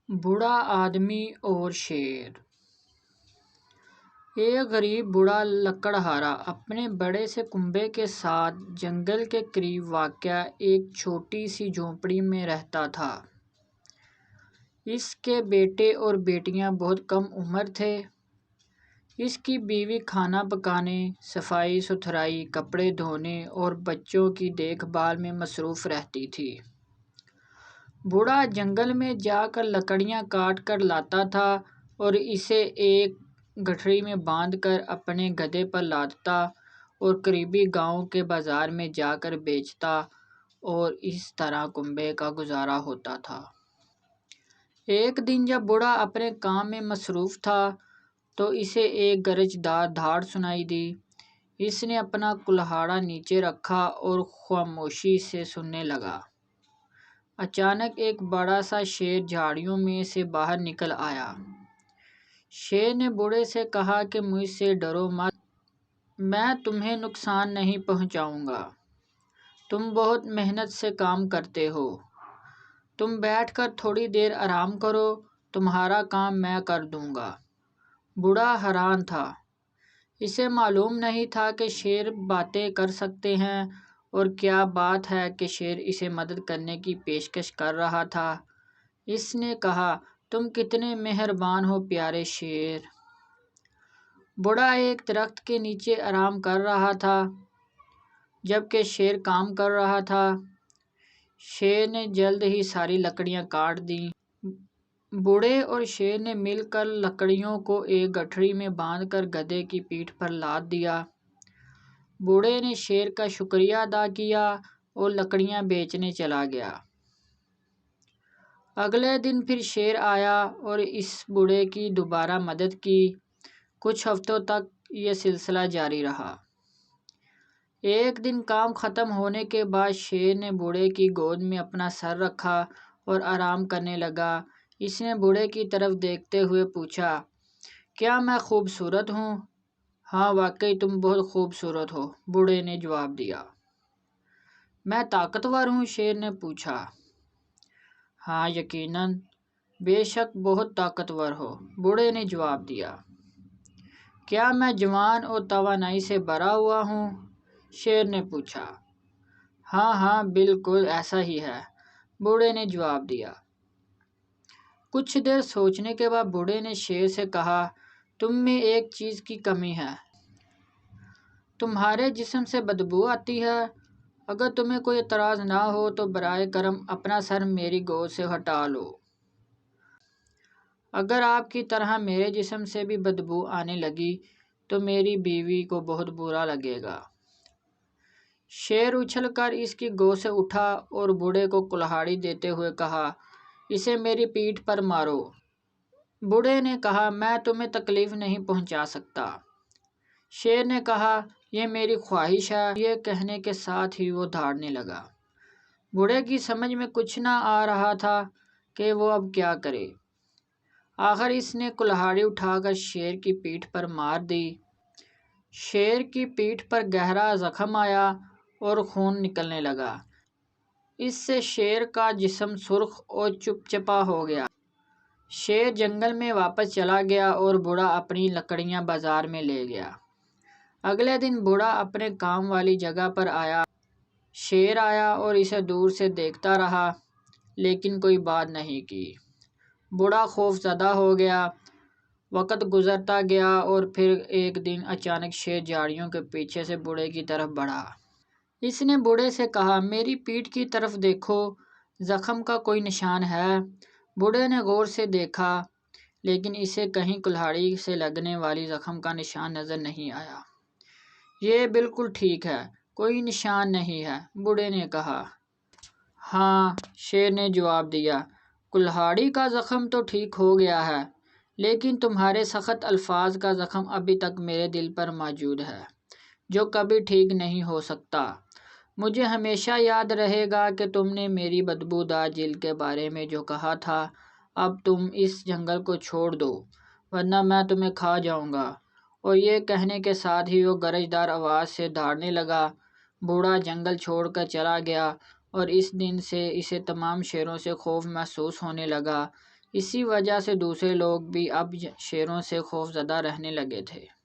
بوڑھا آدمی اور شیر۔ ایک غریب بوڑھا لکڑہارا اپنے بڑے سے کنبے کے ساتھ جنگل کے قریب واقع ایک چھوٹی سی جھونپڑی میں رہتا تھا۔ اس کے بیٹے اور بیٹیاں بہت کم عمر تھے۔ اس کی بیوی کھانا پکانے، صفائی ستھرائی، کپڑے دھونے اور بچوں کی دیکھ بھال میں مصروف رہتی تھی۔ بوڑھا جنگل میں جا کر لکڑیاں کاٹ کر لاتا تھا اور اسے ایک گٹھڑی میں باندھ کر اپنے گدھے پر لادتا اور قریبی گاؤں کے بازار میں جا کر بیچتا اور اس طرح کنبے کا گزارا ہوتا تھا۔ ایک دن جب بوڑھا اپنے کام میں مصروف تھا تو اسے ایک گرجدار دھاڑ سنائی دی۔ اس نے اپنا کلہاڑا نیچے رکھا اور خاموشی سے سننے لگا۔ اچانک ایک بڑا سا شیر جھاڑیوں میں سے باہر نکل آیا۔ شیر نے بوڑھے سے کہا کہ مجھ سے ڈرو مت، میں تمہیں نقصان نہیں پہنچاؤں گا۔ تم بہت محنت سے کام کرتے ہو، تم بیٹھ کر تھوڑی دیر آرام کرو، تمہارا کام میں کر دوں گا۔ بوڑھا حیران تھا، اسے معلوم نہیں تھا کہ شیر باتیں کر سکتے ہیں، اور کیا بات ہے کہ شیر اسے مدد کرنے کی پیشکش کر رہا تھا۔ اس نے کہا، تم کتنے مہربان ہو پیارے شیر۔ بوڑھا ایک درخت کے نیچے آرام کر رہا تھا جبکہ شیر کام کر رہا تھا۔ شیر نے جلد ہی ساری لکڑیاں کاٹ دیں۔ بوڑھے اور شیر نے مل کر لکڑیوں کو ایک گٹھڑی میں باندھ کر گدھے کی پیٹھ پر لاد دیا۔ بوڑھے نے شیر کا شکریہ ادا کیا اور لکڑیاں بیچنے چلا گیا۔ اگلے دن پھر شیر آیا اور اس بوڑھے کی دوبارہ مدد کی۔ کچھ ہفتوں تک یہ سلسلہ جاری رہا۔ ایک دن کام ختم ہونے کے بعد شیر نے بوڑھے کی گود میں اپنا سر رکھا اور آرام کرنے لگا۔ اس نے بوڑھے کی طرف دیکھتے ہوئے پوچھا، کیا میں خوبصورت ہوں؟ ہاں واقعی تم بہت خوبصورت ہو، بوڑھے نے جواب دیا۔ میں طاقتور ہوں؟ شیر نے پوچھا۔ ہاں یقیناً، بے شک بہت طاقتور ہو، بوڑھے نے جواب دیا۔ کیا میں جوان اور توانائی سے بھرا ہوا ہوں؟ شیر نے پوچھا۔ ہاں ہاں بالکل ایسا ہی ہے، بوڑھے نے جواب دیا۔ کچھ دیر سوچنے کے بعد بوڑھے نے شیر سے کہا، تم میں ایک چیز کی کمی ہے، تمہارے جسم سے بدبو آتی ہے۔ اگر تمہیں کوئی اعتراض نہ ہو تو براہ کرم اپنا سر میری گود سے ہٹا لو۔ اگر آپ کی طرح میرے جسم سے بھی بدبو آنے لگی تو میری بیوی کو بہت برا لگے گا۔ شیر اچھل کر اس کی گود سے اٹھا اور بوڑھے کو کلہاڑی دیتے ہوئے کہا، اسے میری پیٹھ پر مارو۔ بوڑھے نے کہا، میں تمہیں تکلیف نہیں پہنچا سکتا۔ شیر نے کہا، یہ میری خواہش ہے۔ یہ کہنے کے ساتھ ہی وہ دھاڑنے لگا۔ بوڑھے کی سمجھ میں کچھ نہ آ رہا تھا کہ وہ اب کیا کرے۔ آخر اس نے کلہاڑی اٹھا کر شیر کی پیٹھ پر مار دی۔ شیر کی پیٹھ پر گہرا زخم آیا اور خون نکلنے لگا۔ اس سے شیر کا جسم سرخ اور چپچپا ہو گیا۔ شیر جنگل میں واپس چلا گیا اور بوڑھا اپنی لکڑیاں بازار میں لے گیا۔ اگلے دن بوڑھا اپنے کام والی جگہ پر آیا۔ شیر آیا اور اسے دور سے دیکھتا رہا لیکن کوئی بات نہیں کی۔ بوڑھا خوف زدہ ہو گیا۔ وقت گزرتا گیا اور پھر ایک دن اچانک شیر جھاڑیوں کے پیچھے سے بوڑھے کی طرف بڑھا۔ اس نے بوڑھے سے کہا، میری پیٹھ کی طرف دیکھو، زخم کا کوئی نشان ہے؟ بوڑھے نے غور سے دیکھا لیکن اسے کہیں کلہاڑی سے لگنے والی زخم کا نشان نظر نہیں آیا۔ یہ بالکل ٹھیک ہے، کوئی نشان نہیں ہے، بوڑھے نے کہا۔ ہاں، شیر نے جواب دیا، کلہاڑی کا زخم تو ٹھیک ہو گیا ہے لیکن تمہارے سخت الفاظ کا زخم ابھی تک میرے دل پر موجود ہے جو کبھی ٹھیک نہیں ہو سکتا۔ مجھے ہمیشہ یاد رہے گا کہ تم نے میری بدبودار جلد کے بارے میں جو کہا تھا۔ اب تم اس جنگل کو چھوڑ دو ورنہ میں تمہیں کھا جاؤں گا۔ اور یہ کہنے کے ساتھ ہی وہ گرجدار آواز سے دھاڑنے لگا۔ بوڑھا جنگل چھوڑ کر چلا گیا اور اس دن سے اسے تمام شیروں سے خوف محسوس ہونے لگا۔ اسی وجہ سے دوسرے لوگ بھی اب شیروں سے خوفزدہ رہنے لگے تھے۔